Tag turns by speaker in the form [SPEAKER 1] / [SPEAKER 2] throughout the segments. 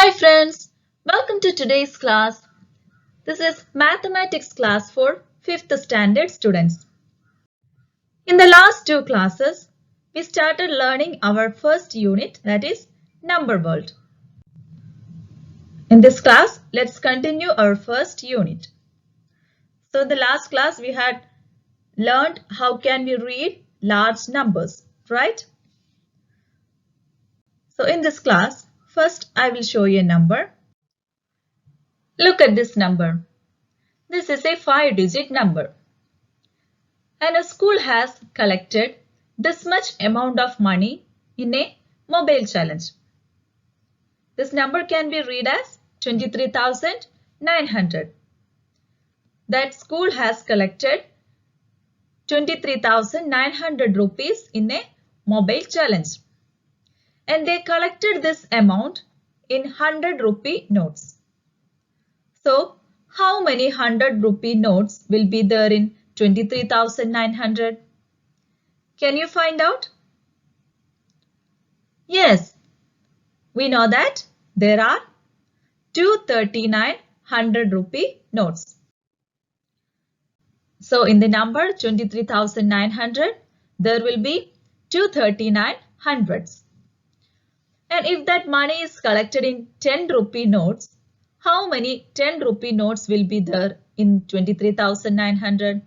[SPEAKER 1] Hi friends, welcome to today's class. This is mathematics class for 5th standard students. In the last two classes, we started learning our first unit, that is number world. In this class, let's continue our first unit. So in the last class, we had learned how can we read large numbers, right? So in this class, first I will show you a number. Look at this number. This is a 5-digit number. And a school has collected this much amount of money in a mobile challenge. This number can be read as 23,900. That school has collected 23,900 rupees in a mobile challenge. And they collected this amount in 100 rupee notes. So, how many 100 rupee notes will be there in 23,900? Can you find out? Yes, we know that there are 239 100 rupee notes. So in the number 23,900, there will be 239 hundreds. And if that money is collected in 10 rupee notes, how many 10 rupee notes will be there in 23,900?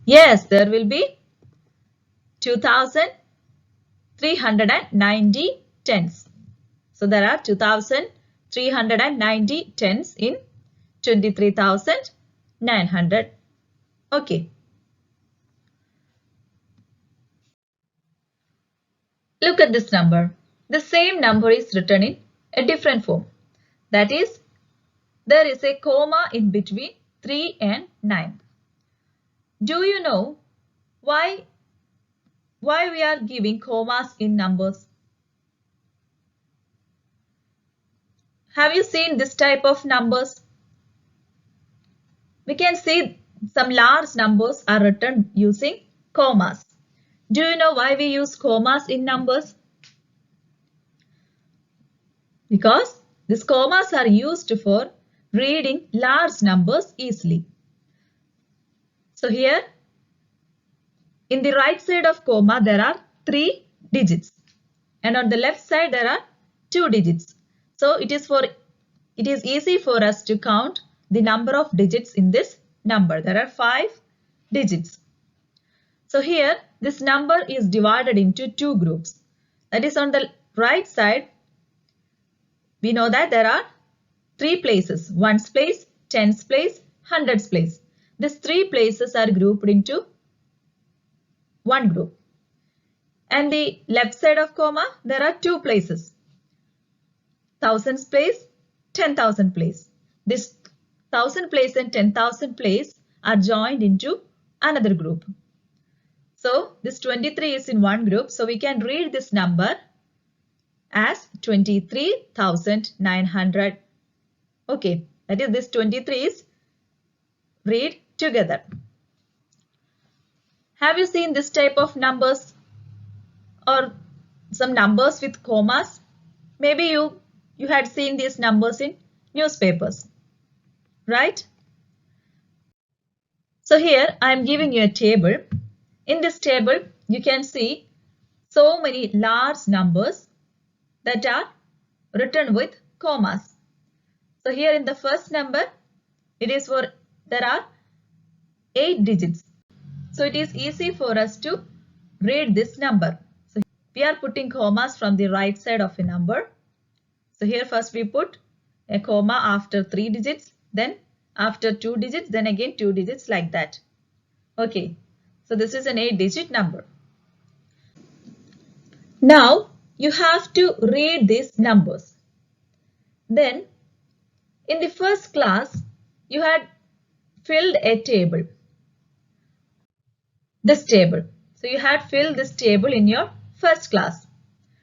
[SPEAKER 1] Yes, there will be 2,390 tens. So there are 2,390 tens in 23,900. Okay. Look at this number. The same number is written in a different form. That is, there is a comma in between 3 and 9. Do you know why we are giving commas in numbers? Have you seen this type of numbers? We can see some large numbers are written using commas. Do you know why we use commas in numbers? Because these commas are used for reading large numbers easily. So here, in the right side of comma, there are 3 digits. And on the left side, there are 2 digits. So it is easy for us to count the number of digits in this number. There are 5 digits. So here, this number is divided into 2 groups. That is, on the right side, we know that there are 3 places: ones place, tens place, hundreds place. These 3 places are grouped into one group. And the left side of comma, there are 2 places: thousands place, 10,000 place. This 1,000 place and 10,000 place are joined into another group. So this 23 is in one group. So we can read this number as 23,900. Okay, that is, this 23 is read together. Have you seen this type of numbers or some numbers with commas? Maybe you had seen these numbers in newspapers, right? So here I am giving you a table. In this table, you can see so many large numbers that are written with commas. So here in the first number, there are 8 digits. So it is easy for us to read this number. So we are putting commas from the right side of a number. So here first we put a comma after 3 digits, then after 2 digits, then again 2 digits, like that. Okay, so this is an 8-digit number. Now you have to read these numbers. Then in the first class, you had filled a table. This table. So you had filled this table in your first class.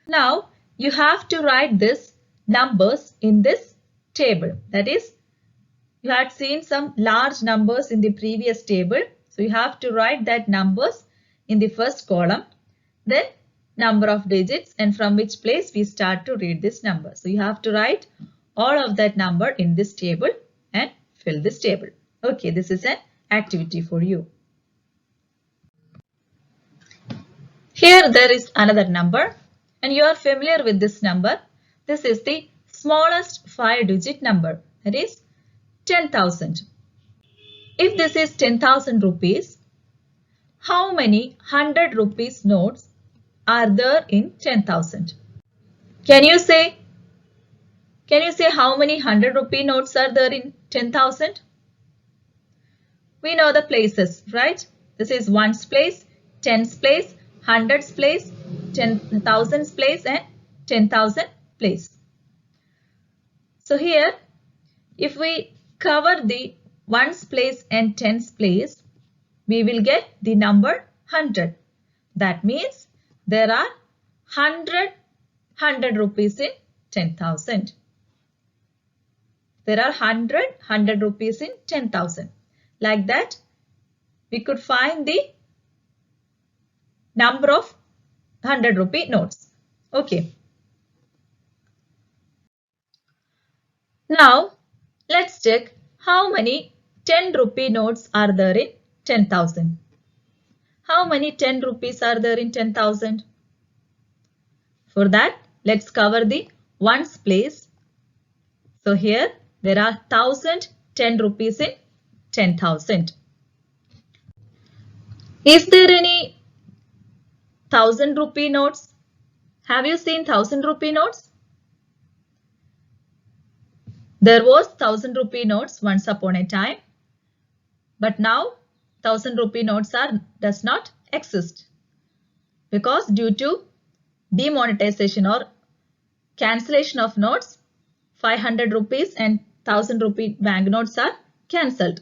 [SPEAKER 1] Now you have to write these numbers in this table. That is, you had seen some large numbers in the previous table. So you have to write that numbers in the first column. Then number of digits and from which place we start to read this number. So you have to write all of that number in this table and fill this table. Okay, this is an activity for you. Here there is another number and you are familiar with this number. This is the smallest 5-digit number, that is 10,000. If this is 10,000 rupees, how many 100 rupees notes are there in 10,000? Can you say how many 100 rupee notes are there in 10,000? We know the places, right? This is ones place, tens place, hundreds place, 10,000s place and 10,000 place. So here, if we cover the ones place and tens place, we will get the number 100. That means there are 100 rupees in 10,000. There are 100 rupees in 10,000. Like that, we could find the number of 100 rupee notes. Okay. Now, let's check how many 10 rupee notes are there in 10,000. How many 10 rupees are there in 10,000? For that, let's cover the ones place. So here, there are 1,000 10 rupees in 10,000. Is there any 1,000 rupee notes? Have you seen 1,000 rupee notes? There was 1,000 rupee notes once upon a time, but now 1,000 rupee notes does not exist because due to demonetization or cancellation of notes, 500 rupees and 1,000 rupee banknotes are cancelled.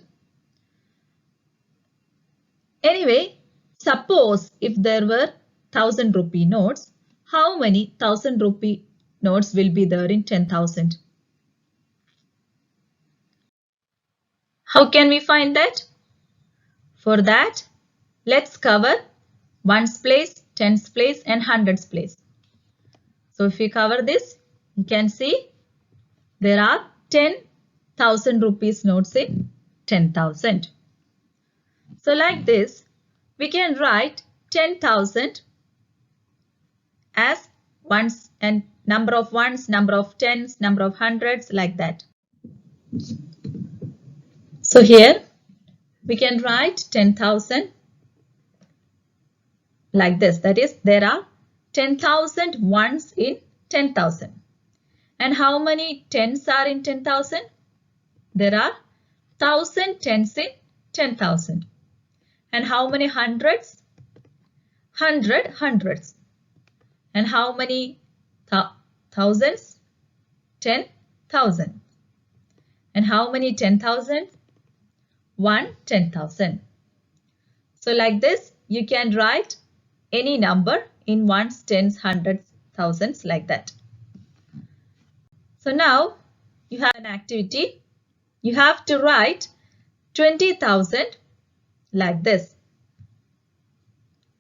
[SPEAKER 1] Anyway, suppose if there were 1,000 rupee notes, how many 1,000 rupee notes will be there in 10,000? How can we find that? For that, let's cover ones place, tens place and hundreds place. So if we cover this, you can see there are 10,000 rupees notes in 10,000. So like this, we can write 10,000 as ones and number of ones, number of tens, number of hundreds, like that. So here we can write 10,000 like this. That is, there are 10,000 ones in 10,000. And how many tens are in 10,000? There are 1,000 tens in 10,000. And how many hundreds? 100 hundreds. And how many thousands? 10,000. And how many 10,000? 10,000. So like this, you can write any number in ones, tens, hundreds, thousands, like that. So now you have an activity. You have to write 20,000 like this.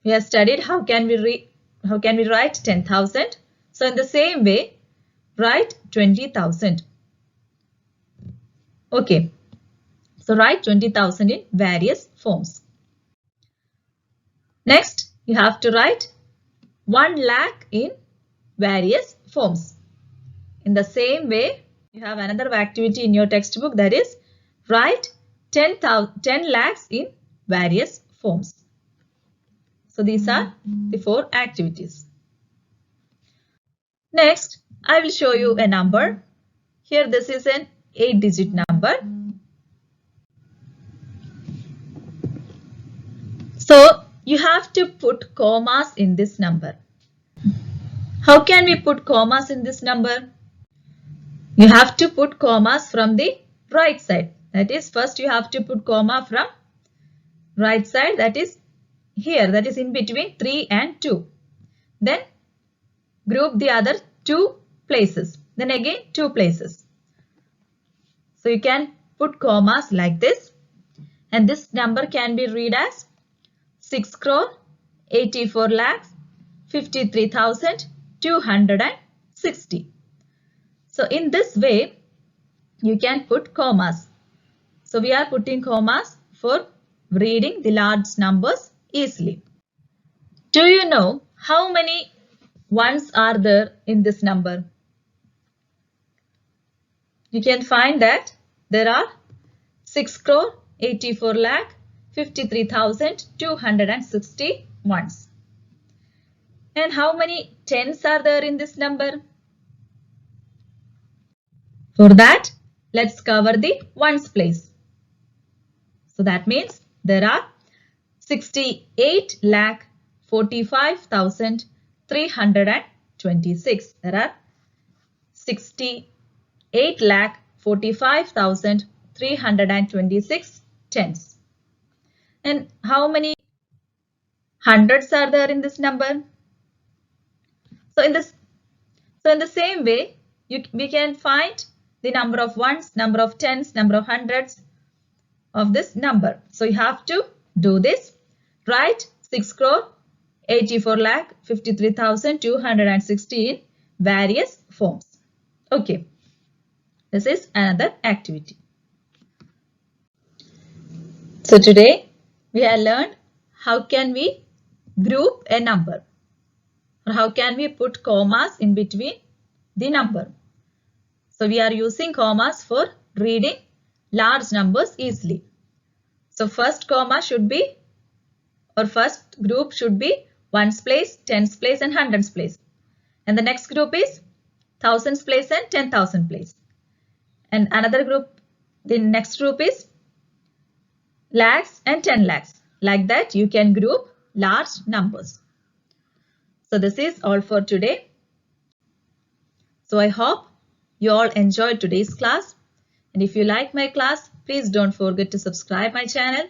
[SPEAKER 1] We have studied how can we write 10,000. So in the same way, write 20,000. Okay. So write 20,000 in various forms. Next, you have to write 1 lakh in various forms. In the same way, you have another activity in your textbook, that is write 10 lakhs in various forms. So these are the 4 activities. Next, I will show you a number. Here this is an 8-digit number. So you have to put commas in this number. How can we put commas in this number? You have to put commas from the right side. That is, first you have to put comma from right side, that is here, that is in between 3 and 2. Then group the other 2 places. Then again 2 places. So you can put commas like this. And this number can be read as 6 crore, 84 lakhs, 53,260. So in this way, you can put commas. So we are putting commas for reading the large numbers easily. Do you know how many ones are there in this number? You can find that there are 6,84,53,260 ones. And how many tens are there in this number? For that, let's cover the ones place. So that means there are 68,45,326. There are 68,45,326 tens. And how many hundreds are there in this number? So in the same way, we can find the number of ones, number of tens, number of hundreds of this number. So you have to do this. Write 6,84,53,260 in various forms. Okay. This is another activity. So today we have learned how can we group a number, or how can we put commas in between the number. So we are using commas for reading large numbers easily. So first comma should be, or first group should be ones place, tens place and hundreds place. And the next group is thousands place and 10,000 place. And another group, the next group is lakhs and 10 lakhs. Like that you can group large numbers. So this is all for today. So I hope you all enjoyed today's class. And if you like my class, please don't forget to subscribe my channel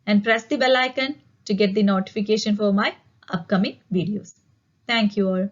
[SPEAKER 1] and press the bell icon to get the notification for my upcoming videos. Thank you all.